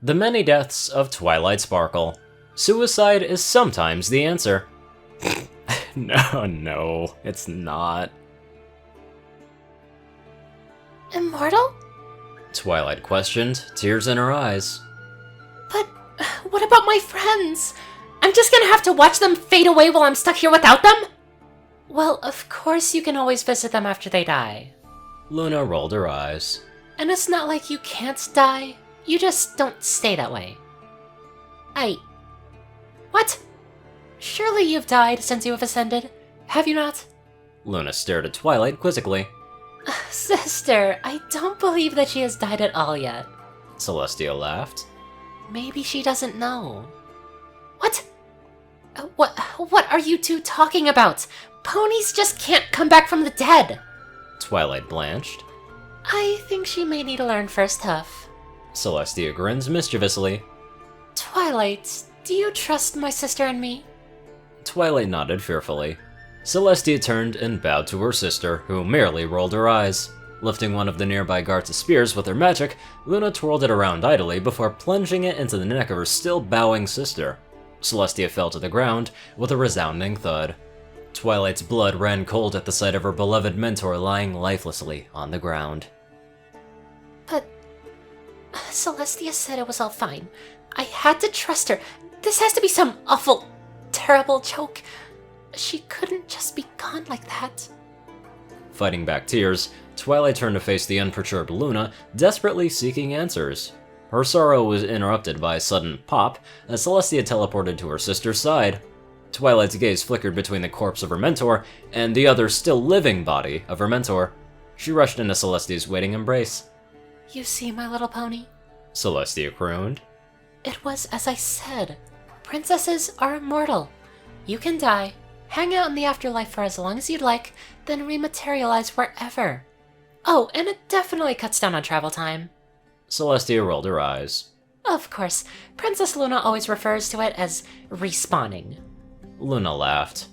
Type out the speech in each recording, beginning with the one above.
The many deaths of Twilight sparkle. Suicide is sometimes the answer. No, it's not. Immortal? Twilight questioned, tears in her eyes. But what about my friends? I'm just gonna have to watch them fade away while I'm stuck here without them? Well, of course you can always visit them after they die. Luna rolled her eyes. And it's not like you can't die. You just don't stay that way. What? Surely you've died since you have ascended, have you not? Luna stared at Twilight quizzically. Sister, I don't believe that she has died at all yet. Celestia laughed. Maybe she doesn't know. What? What are you two talking about? Ponies just can't come back from the dead. Twilight blanched. I think she may need to learn first tough. Celestia grins mischievously. Twilight, do you trust my sister and me? Twilight nodded fearfully. Celestia turned and bowed to her sister, who merely rolled her eyes. Lifting one of the nearby guards' spears with her magic, Luna twirled it around idly before plunging it into the neck of her still bowing sister. Celestia fell to the ground with a resounding thud. Twilight's blood ran cold at the sight of her beloved mentor lying lifelessly on the ground. But Celestia said it was all fine. I had to trust her. This has to be some awful, terrible joke. She couldn't just be gone like that. Fighting back tears, Twilight turned to face the unperturbed Luna, desperately seeking answers. Her sorrow was interrupted by a sudden pop as Celestia teleported to her sister's side. Twilight's gaze flickered between the corpse of her mentor and the other still living body of her mentor. She rushed into Celestia's waiting embrace. You see, my little pony? Celestia crooned. It was as I said. Princesses are immortal. You can die, hang out in the afterlife for as long as you'd like, then rematerialize wherever. Oh, and it definitely cuts down on travel time. Celestia rolled her eyes. Of course, Princess Luna always refers to it as respawning. Luna laughed.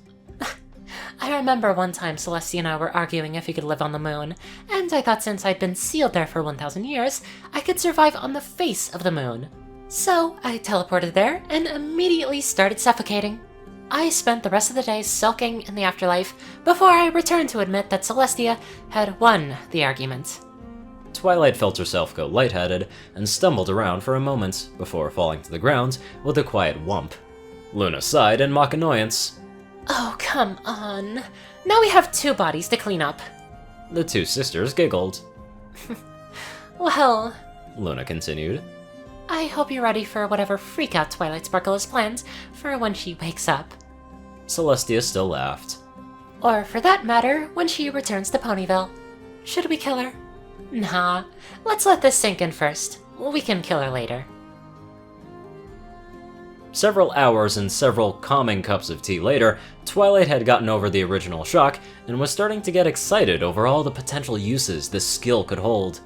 I remember one time Celestia and I were arguing if he could live on the moon, and I thought since I'd been sealed there for 1,000 years, I could survive on the face of the moon. So I teleported there and immediately started suffocating. I spent the rest of the day sulking in the afterlife before I returned to admit that Celestia had won the argument. Twilight felt herself go lightheaded and stumbled around for a moment before falling to the ground with a quiet whump. Luna sighed in mock annoyance. Oh, come on. Now we have two bodies to clean up. The two sisters giggled. Well, Luna continued, I hope you're ready for whatever freak-out Twilight Sparkle has planned for when she wakes up. Celestia still laughed. Or, for that matter, when she returns to Ponyville. Should we kill her? Nah, let's let this sink in first. We can kill her later. Several hours and several calming cups of tea later, Twilight had gotten over the original shock and was starting to get excited over all the potential uses this skill could hold.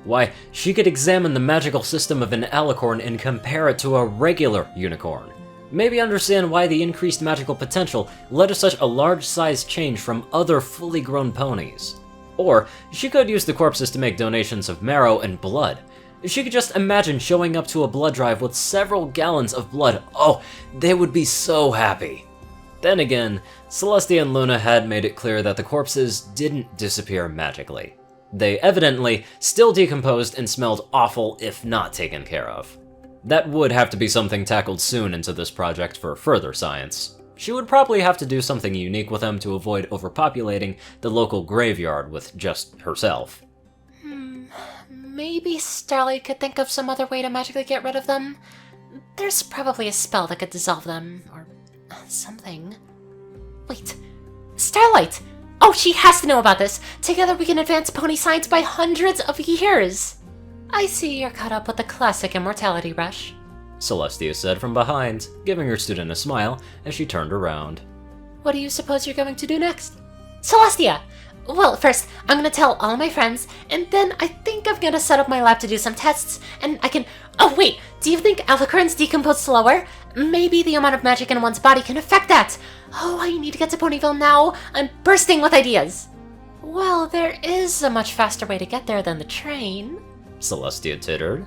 Why, she could examine the magical system of an alicorn and compare it to a regular unicorn. Maybe understand why the increased magical potential led to such a large size change from other fully grown ponies. Or, she could use the corpses to make donations of marrow and blood. She could just imagine showing up to a blood drive with several gallons of blood. Oh, they would be so happy. Then again, Celestia and Luna had made it clear that the corpses didn't disappear magically. They evidently still decomposed and smelled awful if not taken care of. That would have to be something tackled soon into this project for further science. She would probably have to do something unique with them to avoid overpopulating the local graveyard with just herself. Maybe Starlight could think of some other way to magically get rid of them. There's probably a spell that could dissolve them, or something. Wait, Starlight! Oh, she has to know about this! Together we can advance pony science by hundreds of years! I see you're caught up with the classic immortality rush. Celestia said from behind, giving her student a smile as she turned around. What do you suppose you're going to do next? Celestia! Well, first, I'm gonna tell all my friends, and then I think I'm gonna set up my lab to do some tests, and I can... Oh, wait! Do you think alicorns decompose slower? Maybe the amount of magic in one's body can affect that! Oh, I need to get to Ponyville now! I'm bursting with ideas! Well, there is a much faster way to get there than the train. Celestia tittered.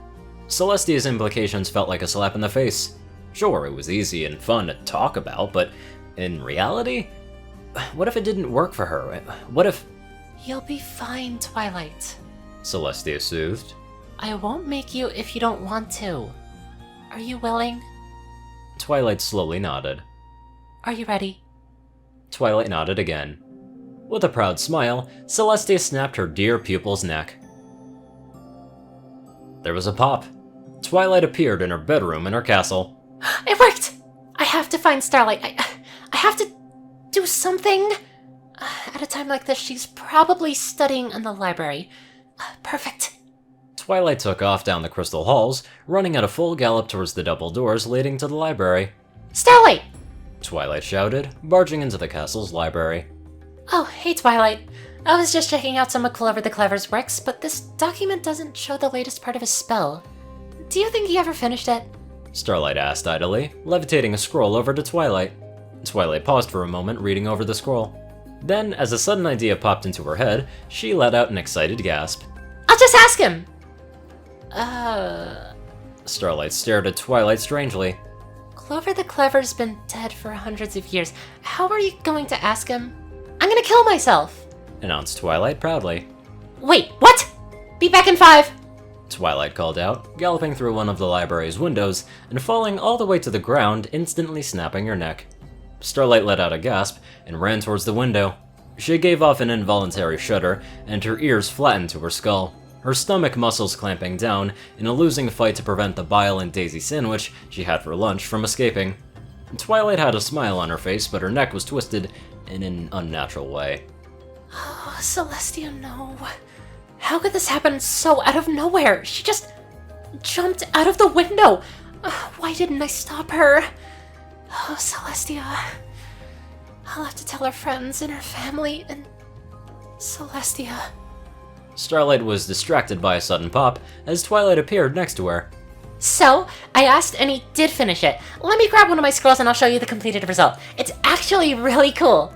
Celestia's implications felt like a slap in the face. Sure, it was easy and fun to talk about, but in reality? What if it didn't work for her? What if... You'll be fine, Twilight. Celestia soothed. I won't make you if you don't want to. Are you willing? Twilight slowly nodded. Are you ready? Twilight nodded again. With a proud smile, Celestia snapped her dear pupil's neck. There was a pop. Twilight appeared in her bedroom in her castle. It worked! I have to find Starlight. I have to do something. At a time like this, she's probably studying in the library. Perfect. Twilight took off down the crystal halls, running at a full gallop towards the double doors leading to the library. Starlight! Twilight shouted, barging into the castle's library. Oh, hey Twilight. I was just checking out some of Clover the Clever's works, but this document doesn't show the latest part of his spell. Do you think he ever finished it? Starlight asked idly, levitating a scroll over to Twilight. Twilight paused for a moment, reading over the scroll. Then, as a sudden idea popped into her head, she let out an excited gasp. I'll just ask him! Starlight stared at Twilight strangely. Clover the Clever's been dead for hundreds of years. How are you going to ask him? I'm gonna kill myself! Announced Twilight proudly. Wait, what? Be back in 5! Twilight called out, galloping through one of the library's windows and falling all the way to the ground, instantly snapping her neck. Starlight let out a gasp and ran towards the window. She gave off an involuntary shudder, and her ears flattened to her skull, her stomach muscles clamping down in a losing fight to prevent the bile and daisy sandwich she had for lunch from escaping. Twilight had a smile on her face, but her neck was twisted in an unnatural way. Oh, Celestia, no. How could this happen so out of nowhere? She just jumped out of the window. Why didn't I stop her? Oh, Celestia. I'll have to tell her friends and her family and... Celestia. Starlight was distracted by a sudden pop as Twilight appeared next to her. So, I asked and he did finish it. Let me grab one of my scrolls and I'll show you the completed result. It's actually really cool.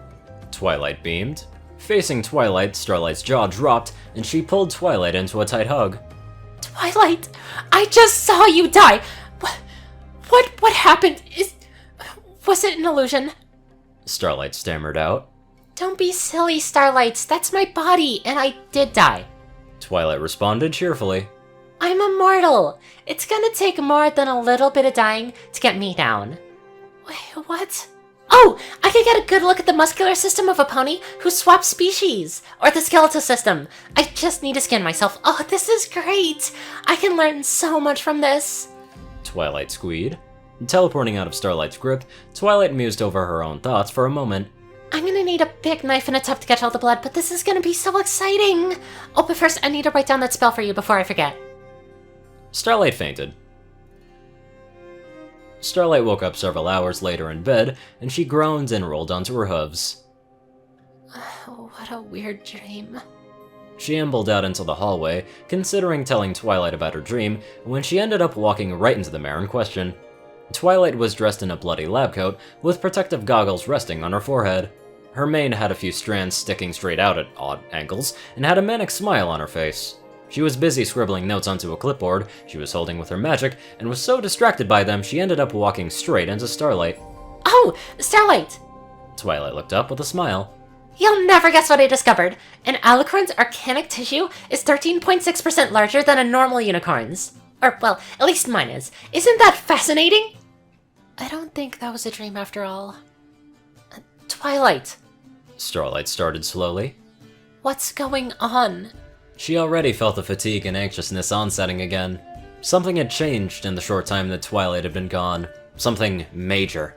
Twilight beamed. Facing Twilight, Starlight's jaw dropped, and she pulled Twilight into a tight hug. Twilight, I just saw you die. What happened? Was it an illusion? Starlight stammered out. Don't be silly, Starlight. That's my body, and I did die. Twilight responded cheerfully. I'm immortal. It's gonna take more than a little bit of dying to get me down. Wait, what? Oh, I could get a good look at the muscular system of a pony who swapped species, or the skeletal system. I just need to skin myself. Oh, this is great. I can learn so much from this. Twilight squeed. Teleporting out of Starlight's grip, Twilight mused over her own thoughts for a moment. I'm gonna need a big knife and a tub to catch all the blood, but this is gonna be so exciting. Oh, but first I need to write down that spell for you before I forget. Starlight fainted. Starlight woke up several hours later in bed, and she groaned and rolled onto her hooves. Oh, what a weird dream. She ambled out into the hallway, considering telling Twilight about her dream, when she ended up walking right into the mare in question. Twilight was dressed in a bloody lab coat, with protective goggles resting on her forehead. Her mane had a few strands sticking straight out at odd angles, and had a manic smile on her face. She was busy scribbling notes onto a clipboard she was holding with her magic, and was so distracted by them she ended up walking straight into Starlight. Oh, Starlight! Twilight looked up with a smile. You'll never guess what I discovered. An alicorn's arcanic tissue is 13.6% larger than a normal unicorn's. Or, well, at least mine is. Isn't that fascinating? I don't think that was a dream after all. Twilight. Starlight started slowly. What's going on? She already felt the fatigue and anxiousness onsetting again. Something had changed in the short time that Twilight had been gone. Something major.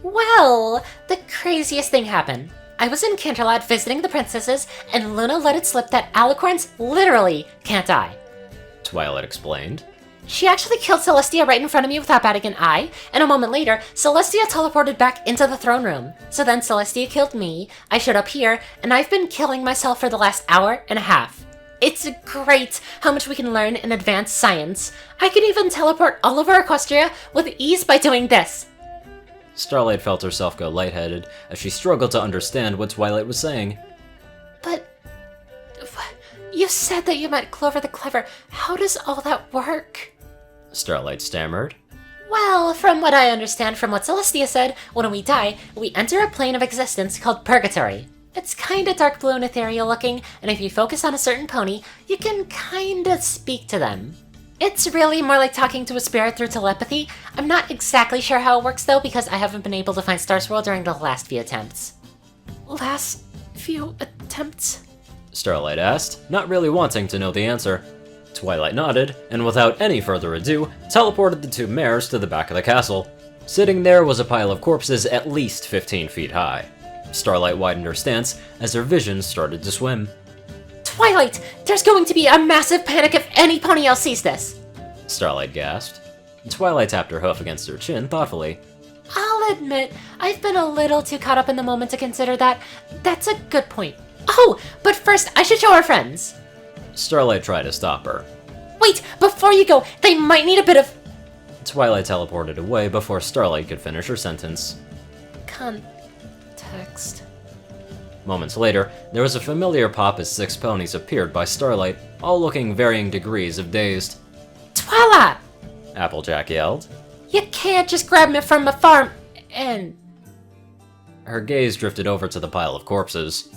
Well, the craziest thing happened. I was in Canterlot visiting the princesses, and Luna let it slip that alicorns literally can't die. Twilight explained. She actually killed Celestia right in front of me without batting an eye, and a moment later, Celestia teleported back into the throne room. So then Celestia killed me, I showed up here, and I've been killing myself for the last hour and a half. It's great how much we can learn in advanced science. I can even teleport all over Equestria with ease by doing this. Starlight felt herself go lightheaded as she struggled to understand what Twilight was saying. But... you said that you met Clover the Clever. How does all that work? Starlight stammered. Well, from what I understand from what Celestia said, when we die, we enter a plane of existence called Purgatory. It's kinda dark blue and ethereal looking, and if you focus on a certain pony, you can kinda speak to them. It's really more like talking to a spirit through telepathy. I'm not exactly sure how it works though, because I haven't been able to find Star Swirl during the last few attempts. Last few attempts? Starlight asked, not really wanting to know the answer. Twilight nodded, and without any further ado, teleported the two mares to the back of the castle. Sitting there was a pile of corpses at least 15 feet high. Starlight widened her stance as her vision started to swim. Twilight! There's going to be a massive panic if any pony else sees this! Starlight gasped. Twilight tapped her hoof against her chin thoughtfully. I'll admit, I've been a little too caught up in the moment to consider that. That's a good point. Oh, but first I should show our friends. Starlight tried to stop her. Wait, before you go, they might need a bit of... Twilight teleported away before Starlight could finish her sentence. Context. Moments later, there was a familiar pop as 6 ponies appeared by Starlight, all looking varying degrees of dazed. Twilight! Applejack yelled. You can't just grab me from a farm and... Her gaze drifted over to the pile of corpses.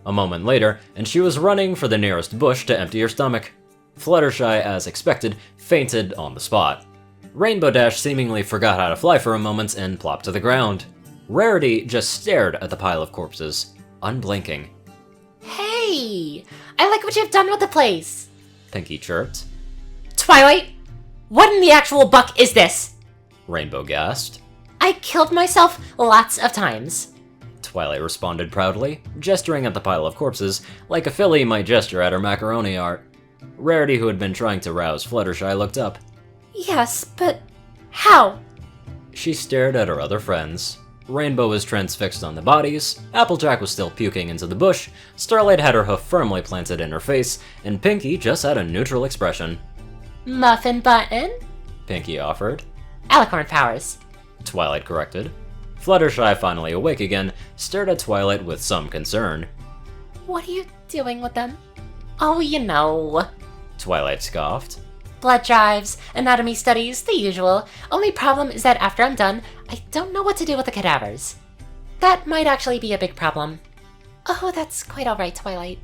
A moment later, and she was running for the nearest bush to empty her stomach. Fluttershy, as expected, fainted on the spot. Rainbow Dash seemingly forgot how to fly for a moment and plopped to the ground. Rarity just stared at the pile of corpses, unblinking. Hey! I like what you've done with the place! Pinky chirped. Twilight! What in the actual buck is this? Rainbow gasped. I killed myself lots of times. Twilight responded proudly, gesturing at the pile of corpses like a filly might gesture at her macaroni art. Rarity, who had been trying to rouse Fluttershy, looked up. Yes, but how? She stared at her other friends. Rainbow was transfixed on the bodies, Applejack was still puking into the bush, Starlight had her hoof firmly planted in her face, and Pinky just had a neutral expression. Muffin button? Pinky offered. Alicorn powers. Twilight corrected. Fluttershy, finally awake again, stared at Twilight with some concern. What are you doing with them? Oh, you know. Twilight scoffed. Blood drives, anatomy studies, the usual. Only problem is that after I'm done, I don't know what to do with the cadavers. That might actually be a big problem. Oh, that's quite alright, Twilight.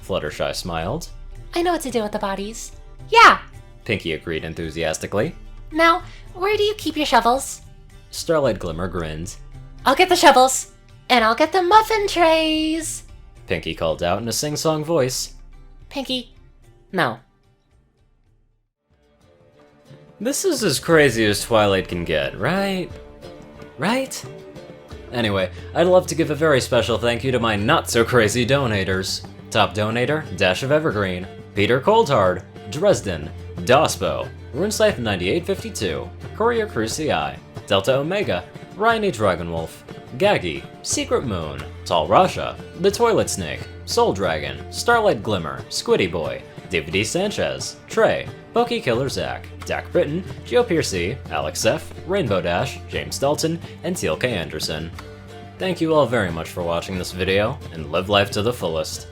Fluttershy smiled. I know what to do with the bodies. Yeah! Pinky agreed enthusiastically. Now, where do you keep your shovels? Starlight Glimmer grinned. I'll get the shovels, and I'll get the muffin trays! Pinky called out in a sing-song voice. Pinky, no. This is as crazy as Twilight can get, right? Right? Anyway, I'd love to give a very special thank you to my not-so-crazy donators. Top donator, Dash of Evergreen, Peter Coulthard, Dresdon, dospo, RuneScythe9852, CourierCruz CI, Delta Omega, Ryanny Dragonwolf, Gagi, Secret Moon, Tallrascha, The Toilet Snake, Soul Dragon, Starlight Glimmer, Squiddy Boy, DVD Sanchez, Trey, Pokey Killer Zach, Dak Britton, Geo Piercy, Alex F., Rainbow Dash, James Dalton, and Teal K. Anderson. Thank you all very much for watching this video, and live life to the fullest.